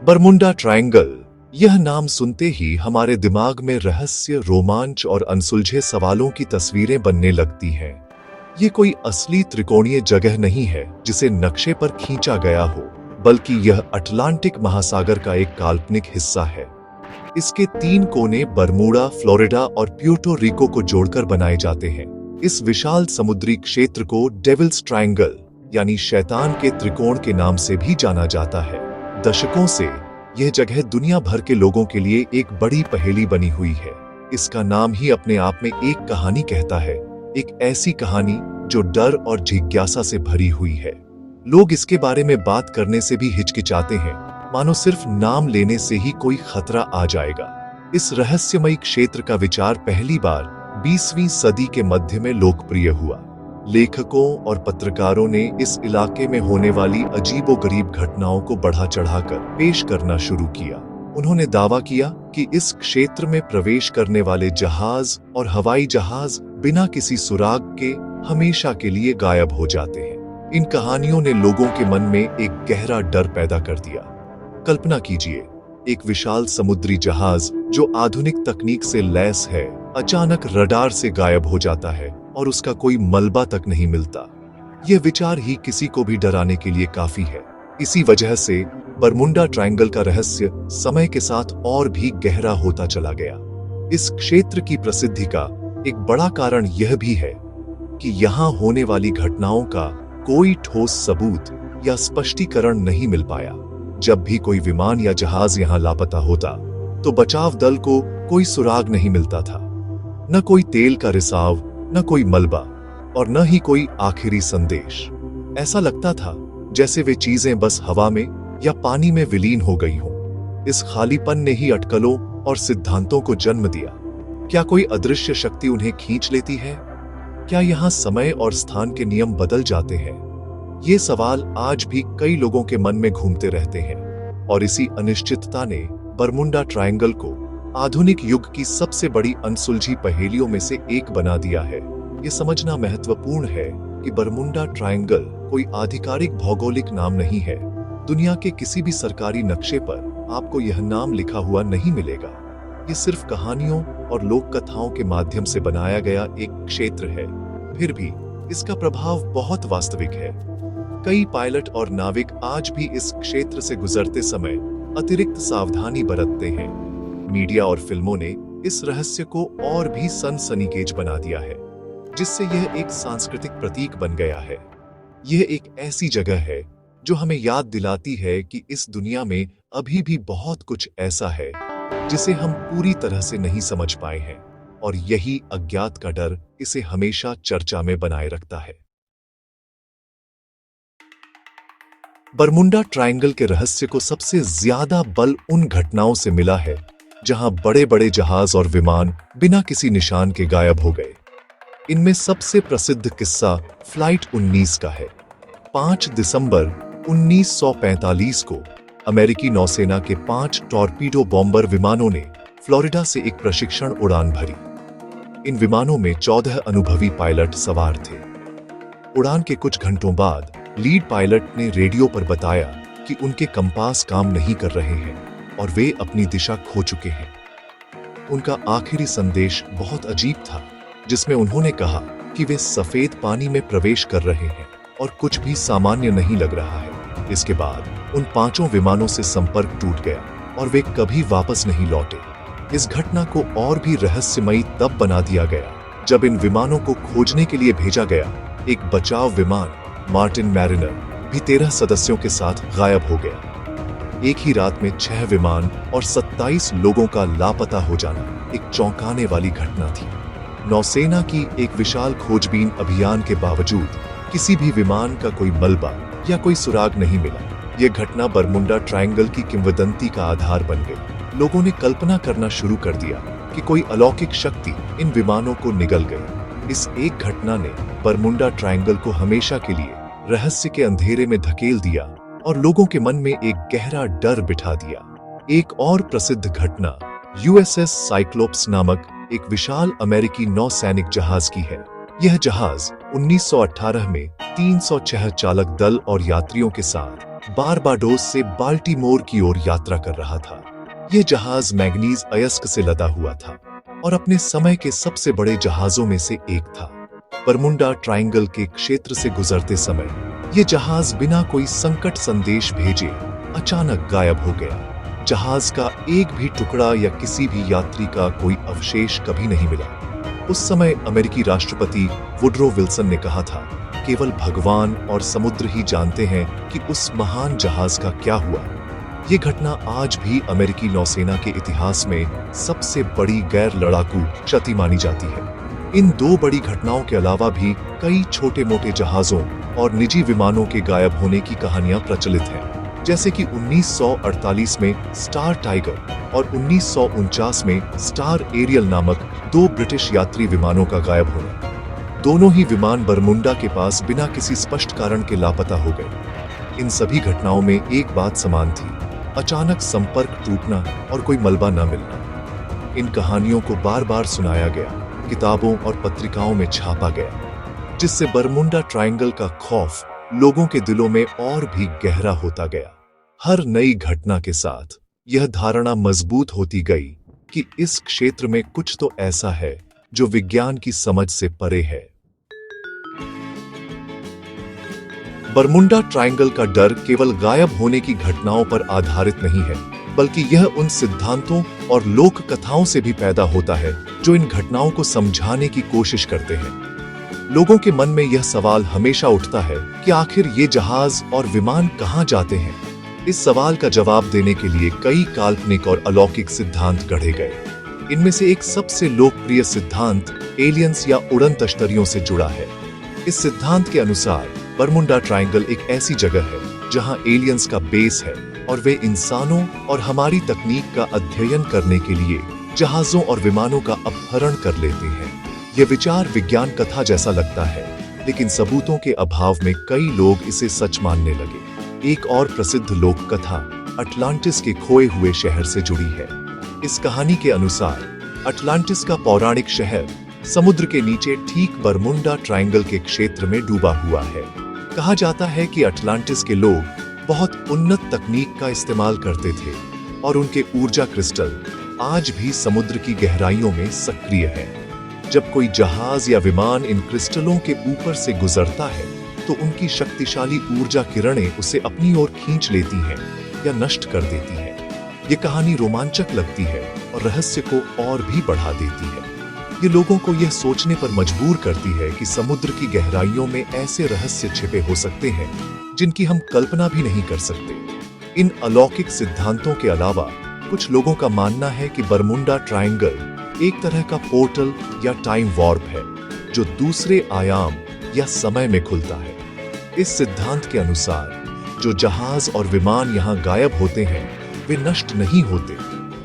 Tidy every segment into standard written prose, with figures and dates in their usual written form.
Bermuda triangle, यह नाम सुनते ही हमारे दिमाग में रहस्य, रोमांच और अनसुलझे सवालों की तस्वीरें बनने लगती हैं। ये कोई असली त्रिकोणीय जगह नहीं है जिसे नक्शे पर खींचा गया हो, बल्कि यह अटलांटिक महासागर का एक काल्पनिक हिस्सा है। इसके 3 कोने बरमूडा, फ्लोरिडा और प्यूर्टो रिको को जोड़कर बनाए जाते हैं। इस विशाल समुद्री क्षेत्र को डेविल्स ट्रायंगल यानी शैतान के त्रिकोण के नाम से भी जाना जाता है। दशकों से यह जगह दुनिया भर के लोगों के लिए एक बड़ी पहेली बनी हुई है। इसका नाम ही अपने आप में एक कहानी कहता है, एक ऐसी कहानी जो डर और जिज्ञासा से भरी हुई है। लोग इसके बारे में बात करने से भी हिचकिचाते हैं, मानो सिर्फ नाम लेने से ही कोई खतरा आ जाएगा। इस रहस्यमयी क्षेत्र का विचार पहली बार 20वीं सदी के मध्य में लोकप्रिय हुआ। लेखकों और पत्रकारों ने इस इलाके में होने वाली अजीबोगरीब घटनाओं को बढ़ा चढ़ाकर पेश करना शुरू किया। उन्होंने दावा किया कि इस क्षेत्र में प्रवेश करने वाले जहाज और हवाई जहाज बिना किसी सुराग के हमेशा के लिए गायब हो जाते हैं। इन कहानियों ने लोगों के मन में एक गहरा डर पैदा कर दिया। कल्पना कीजिए, एक विशाल समुद्री जहाज जो आधुनिक तकनीक से लैस है, अचानक रडार से गायब हो जाता है और उसका कोई मलबा तक नहीं मिलता। यह विचार ही किसी को भी डराने के लिए काफी है। इसी वजह से बरमुंडा ट्रायंगल का रहस्य समय के साथ और भी गहरा होता चला गया। इस क्षेत्र की प्रसिद्धि का एक बड़ा कारण यह भी है कि यहाँ होने वाली घटनाओं का कोई ठोस सबूत या स्पष्टीकरण नहीं मिल पाया। जब भी कोई विमान या जहाज यहाँ लापता होता, तो बचाव दल को कोई सुराग नहीं मिलता था। न कोई तेल का रिसाव, न कोई मलबा और न ही कोई आखिरी संदेश। ऐसा लगता था जैसे वे चीजें बस हवा में या पानी में विलीन हो गई हों। इस खालीपन ने ही अटकलों और सिद्धांतों को जन्म दिया। क्या कोई अदृश्य शक्ति उन्हें खींच लेती है? क्या यहाँ समय और स्थान के नियम बदल जाते हैं? ये सवाल आज भी कई लोगों के मन में घूमते रहते हैं, और इसी अनिश्चितता ने बरमुंडा ट्रायंगल को आधुनिक युग की सबसे बड़ी अनसुलझी पहेलियों में से एक बना दिया है। ये समझना महत्वपूर्ण है कि बरमुंडा ट्रायंगल कोई आधिकारिक भौगोलिक नाम नहीं है। दुनिया के किसी भी सरकारी नक्शे पर आपको यह नाम लिखा हुआ नहीं मिलेगा। ये सिर्फ कहानियों और लोक कथाओं के माध्यम से बनाया गया एक क्षेत्र है। फिर भी इसका प्रभाव बहुत वास्तविक है। कई पायलट और नाविक आज भी इस क्षेत्र से गुजरते समय अतिरिक्त सावधानी बरतते हैं। मीडिया और फिल्मों ने इस रहस्य को और भी सनसनीखेज बना दिया है, जिससे यह एक सांस्कृतिक प्रतीक बन गया है। यह एक ऐसी जगह है जो हमें याद दिलाती है कि इस दुनिया में अभी भी बहुत कुछ ऐसा है जिसे हम पूरी तरह से नहीं समझ पाए हैं, और यही अज्ञात का डर इसे हमेशा चर्चा में बनाए रखता है। बरमुंडा ट्रायंगल के रहस्य को सबसे ज्यादा बल उन घटनाओं से मिला है जहां बड़े बड़े जहाज और विमान बिना किसी निशान के गायब हो गए। इनमें सबसे प्रसिद्ध किस्सा फ्लाइट 19 का है। 5 दिसंबर 1945 को अमेरिकी नौसेना के 5 टॉर्पीडो बॉम्बर विमानों ने फ्लोरिडा से एक प्रशिक्षण उड़ान भरी। इन विमानों में 14 अनुभवी पायलट सवार थे। उड़ान के कुछ घंटों बाद लीड पायलट ने रेडियो पर बताया कि उनके कंपास काम नहीं कर रहे हैं और वे अपनी दिशा खो चुके हैं। उनका आखिरी संदेश बहुत अजीब था, जिसमें उन्होंने कहा कि वे सफेद पानी में प्रवेश कर रहे हैं और कुछ भी सामान्य नहीं लग रहा है। इसके बाद उन 5 विमानों से संपर्क टूट गया और वे कभी वापस नहीं लौटे। इस घटना को और भी रहस्यमयी तब बना दिया गया जब इन विमानों को खोजने के लिए भेजा गया एक बचाव विमान मार्टिन मैरिनर भी 13 सदस्यों के साथ गायब हो गया। एक ही रात में 6 विमान और 27 लोगों का लापता हो जाना एक चौंकाने वाली घटना थी। नौसेना की एक विशाल खोजबीन अभियान के बावजूद किसी भी विमान का कोई मलबा या कोई सुराग नहीं मिला। यह घटना बरमुंडा ट्रायंगल की किंवदंती का आधार बन गई। लोगों ने कल्पना करना शुरू कर दिया कि कोई अलौकिक शक्ति इन विमानों को निगल गई। इस एक घटना ने बरमुंडा ट्रायंगल को हमेशा के लिए रहस्य के अंधेरे में धकेल दिया और लोगों के मन में एक गहरा डर बिठा दिया। एक और प्रसिद्ध घटना यूएसएस साइक्लोप्स नामक एक विशाल अमेरिकी नौसैनिक जहाज की है। यह जहाज 1918 में 306 चालक दल और यात्रियों के साथ बारबाडोस से बाल्टीमोर की ओर यात्रा कर रहा था। यह जहाज मैग्नीज अयस्क से लदा हुआ था और अपने समय के सबसे बड़े जहाजों में से एक था। बरमुंडा ट्रायंगल के क्षेत्र से गुजरते समय यह जहाज बिना कोई संकट संदेश भेजे अचानक गायब हो गया। जहाज का एक भी टुकड़ा या किसी भी यात्री का कोई अवशेष कभी नहीं मिला। उस समय अमेरिकी राष्ट्रपति वुडरो विल्सन ने कहा था, केवल भगवान और समुद्र ही जानते हैं कि उस महान जहाज का क्या हुआ। ये घटना आज भी अमेरिकी नौसेना के इतिहास में सबसे बड़ी गैर लड़ाकू क्षति मानी जाती है। इन दो बड़ी घटनाओं के अलावा भी कई छोटे मोटे जहाजों और निजी विमानों के गायब होने की कहानियां प्रचलित हैं, जैसे कि 1948 में स्टार टाइगर और 1949 में स्टार एरियल नामक दो ब्रिटिश यात्री विमानों का गायब होना। दोनों ही विमान बरमुंडा के पास बिना किसी स्पष्ट कारण के लापता हो गए। इन सभी घटनाओं में एक बात समान थी, अचानक संपर्क टूटना और कोई मलबा न मिलना। इन कहानियों को बार बार सुनाया गया, किताबों और पत्रिकाओं में छापा गया, जिससे बरमुंडा ट्रायंगल का खौफ लोगों के दिलों में और भी गहरा होता गया। हर नई घटना के साथ यह धारणा मजबूत होती गई कि इस क्षेत्र में कुछ तो ऐसा है जो विज्ञान की समझ से परे है। बरमुंडा ट्रायंगल का डर केवल गायब होने की घटनाओं पर आधारित नहीं है, बल्कि यह उन सिद्धांतों और लोक कथाओं से भी पैदा होता है जो इन घटनाओं को समझाने की कोशिश करते हैं। लोगों के मन में यह सवाल हमेशा उठता है कि आखिर ये जहाज और विमान कहां जाते हैं। इस सवाल का जवाब देने के लिए कई काल्पनिक और अलौकिक सिद्धांत गढ़े गए। इनमें से एक सबसे लोकप्रिय सिद्धांत एलियंस या उड़न तश्तरियों से जुड़ा है। इस सिद्धांत के अनुसार बरमुंडा ट्रायंगल एक ऐसी जगह है जहां एलियंस का बेस है और वे इंसानों और हमारी तकनीक का अध्ययन करने के लिए जहाजों और विमानों का अपहरण कर लेते हैं। यह विचार विज्ञान कथा जैसा लगता है, लेकिन सबूतों के अभाव में कई लोग इसे सच मानने लगे। एक और प्रसिद्ध लोक कथा अटलांटिस के खोए हुए शहर से जुड़ी है। इस कहानी के अनुसार अटलांटिस का पौराणिक शहर समुद्र के नीचे ठीक बरमुंडा ट्रायंगल के क्षेत्र में डूबा हुआ है। कहा जाता है कि अटलांटिस के लोग बहुत उन्नत तकनीक का इस्तेमाल करते थे और उनके ऊर्जा क्रिस्टल आज भी समुद्र की गहराइयों में सक्रिय है। जब कोई जहाज या विमान इन क्रिस्टलों के ऊपर से गुजरता है तो उनकी शक्तिशाली ऊर्जा किरणें उसे अपनी ओर खींच लेती हैं या नष्ट कर देती हैं। ये कहानी रोमांचक लगती है और रहस्य को और भी बढ़ा देती है। ये लोगों को यह सोचने पर मजबूर करती है कि समुद्र की गहराइयों में ऐसे रहस्य छिपे हो सकते हैं जिनकी हम कल्पना भी नहीं कर सकते। इन अलौकिक सिद्धांतों के अलावा कुछ लोगों का मानना है कि बरमुंडा ट्रायंगल एक तरह का पोर्टल या टाइम वॉर्प है जो दूसरे आयाम या समय में खुलता है। इस सिद्धांत के अनुसार जो जहाज और विमान यहाँ गायब होते हैं वे नष्ट नहीं होते,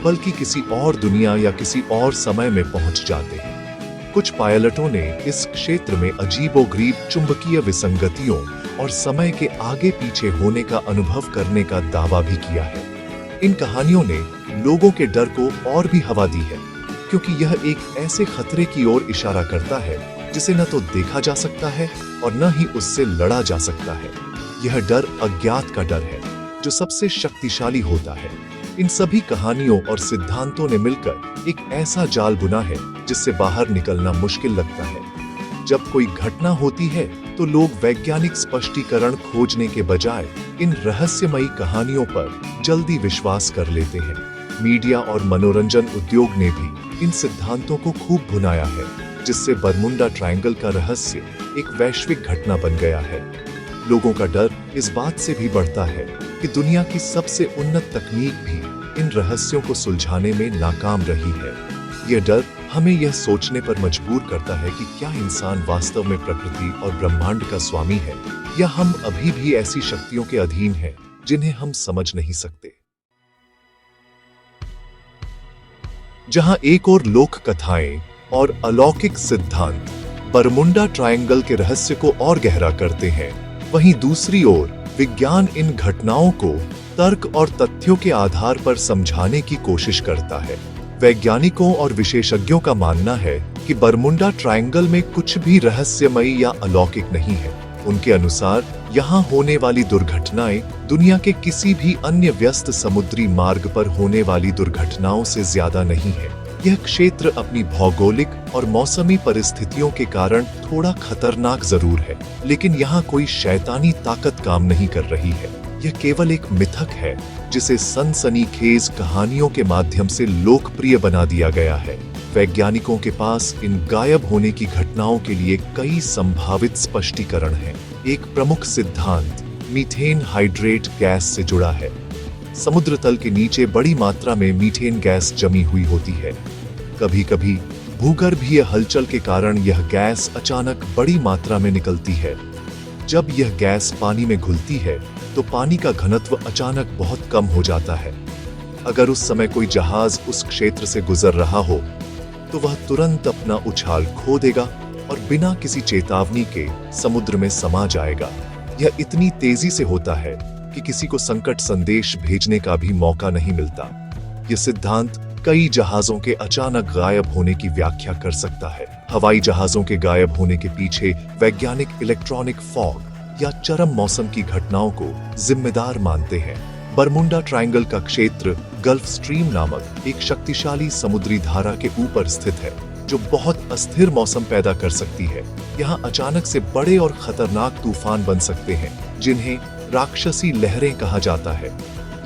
बल्कि किसी और दुनिया या किसी और समय में पहुंच जाते हैं। कुछ पायलटों ने इस क्षेत्र में अजीबोगरीब चुंबकीय विसंगतियों और समय के आगे पीछे होने का अनुभव करने का दावा भी किया है। इन कहानियों ने लोगों के डर को और भी हवा दी है, क्योंकि यह एक ऐसे खतरे की ओर इशारा करता है जिसे न तो देखा जा सकता है और न ही उससे लड़ा जा सकता है। यह डर अज्ञात का डर है जो सबसे शक्तिशाली होता है। इन सभी कहानियों और सिद्धांतों ने मिलकर एक ऐसा जाल बुना है जिससे बाहर निकलना मुश्किल लगता है। जब कोई घटना होती है तो लोग वैज्ञानिक स्पष्टीकरण खोजने के बजाय इन रहस्यमयी कहानियों पर जल्दी विश्वास कर लेते हैं। मीडिया और मनोरंजन उद्योग ने भी इन सिद्धांतों को खूब भुनाया है, जिससे बरमुंडा ट्रायंगल का रहस्य एक वैश्विक घटना बन गया है। लोगों का डर इस बात से भी बढ़ता है कि दुनिया की सबसे उन्नत तकनीक भी इन रहस्यों को सुलझाने में नाकाम रही है। यह डर हमें यह सोचने पर मजबूर करता है कि क्या इंसान वास्तव में प्रकृति और ब्रह्मांड का स्वामी है, या हम अभी भी ऐसी शक्तियों के अधीन हैं जिन्हें हम समझ नहीं सकते। जहां एक और लोक कथाएं और अलौकिक सिद्धांत बरमुंडा ट्रायंगल के रहस्य को और गहरा करते हैं, वहीं दूसरी ओर विज्ञान इन घटनाओं को तर्क और तथ्यों के आधार पर समझाने की कोशिश करता है। वैज्ञानिकों और विशेषज्ञों का मानना है कि बरमुंडा ट्रायंगल में कुछ भी रहस्यमयी या अलौकिक नहीं है। उनके अनुसार यहाँ होने वाली दुर्घटनाएं दुनिया के किसी भी अन्य व्यस्त समुद्री मार्ग पर होने वाली दुर्घटनाओं से ज्यादा नहीं है। यह क्षेत्र अपनी भौगोलिक और मौसमी परिस्थितियों के कारण थोड़ा खतरनाक जरूर है, लेकिन यहाँ कोई शैतानी ताकत काम नहीं कर रही है। यह केवल एक मिथक है जिसे सनसनीखेज कहानियों के माध्यम से लोकप्रिय बना दिया गया है। वैज्ञानिकों के पास इन गायब होने की घटनाओं के लिए कई संभावित स्पष्टीकरण हैं। एक प्रमुख सिद्धांत मीथेन हाइड्रेट गैस से जुड़ा है। समुद्र तल के नीचे बड़ी मात्रा में मीथेन गैस जमी हुई होती है। कभी कभी भूगर्भीय हलचल के कारण यह गैस अचानक बड़ी मात्रा में निकलती है। जब यह गैस पानी में घुलती है तो पानी का घनत्व अचानक बहुत कम हो जाता है। अगर उस समय कोई जहाज उस क्षेत्र से गुजर रहा हो तो वह तुरंत अपना उछाल खो देगा और बिना किसी चेतावनी के समुद्र में समा जाएगा। यह इतनी तेजी से होता है कि किसी को संकट संदेश भेजने का भी मौका नहीं मिलता। यह सिद्धांत कई जहाजों के अचानक गायब होने की व्याख्या कर सकता है। हवाई जहाजों के गायब होने के पीछे वैज्ञानिक इलेक्ट्रॉनिक फॉग या चरम मौसम की घटनाओं को जिम्मेदार मानते हैं। बरमुंडा ट्रायंगल का क्षेत्र गल्फ स्ट्रीम नामक एक शक्तिशाली समुद्री धारा के ऊपर स्थित है, जो बहुत अस्थिर मौसम पैदा कर सकती है। यहाँ अचानक से बड़े और खतरनाक तूफान बन सकते हैं, जिन्हें राक्षसी लहरें कहा जाता है।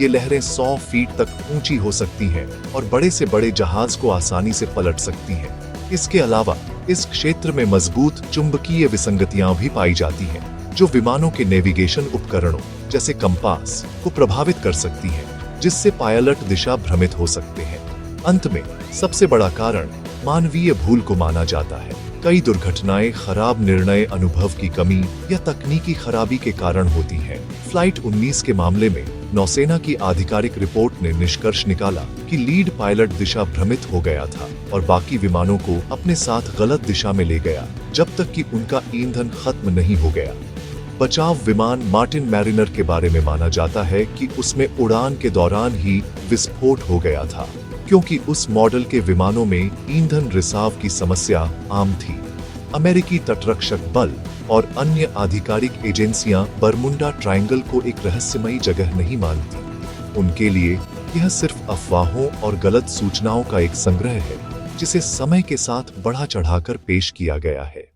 ये लहरें 100 फीट तक ऊंची हो सकती हैं और बड़े से बड़े जहाज को आसानी से पलट सकती हैं। इसके अलावा इस क्षेत्र में मजबूत चुंबकीय विसंगतियां भी पाई जाती हैं, जो विमानों के नेविगेशन उपकरणों जैसे कंपास को प्रभावित कर सकती हैं, जिससे पायलट दिशा भ्रमित हो सकते हैं। अंत में सबसे बड़ा कारण मानवीय भूल को माना जाता है। कई दुर्घटनाएं खराब निर्णय, अनुभव की कमी या तकनीकी खराबी के कारण होती हैं। फ्लाइट 19 के मामले में नौसेना की आधिकारिक रिपोर्ट ने निष्कर्ष निकाला कि लीड पायलट दिशा भ्रमित हो गया था और बाकी विमानों को अपने साथ गलत दिशा में ले गया जब तक कि उनका ईंधन खत्म नहीं हो गया। बचाव विमान मार्टिन मैरिनर के बारे में माना जाता है कि उसमें उड़ान के दौरान ही विस्फोट हो गया था, क्योंकि उस मॉडल के विमानों में ईंधन रिसाव की समस्या आम थी। अमेरिकी तटरक्षक बल और अन्य आधिकारिक एजेंसियां बरमुंडा ट्रायंगल को एक रहस्यमयी जगह नहीं मानती। उनके लिए यह सिर्फ अफवाहों और गलत सूचनाओं का एक संग्रह है, जिसे समय के साथ बढ़ा चढ़ाकर पेश किया गया है।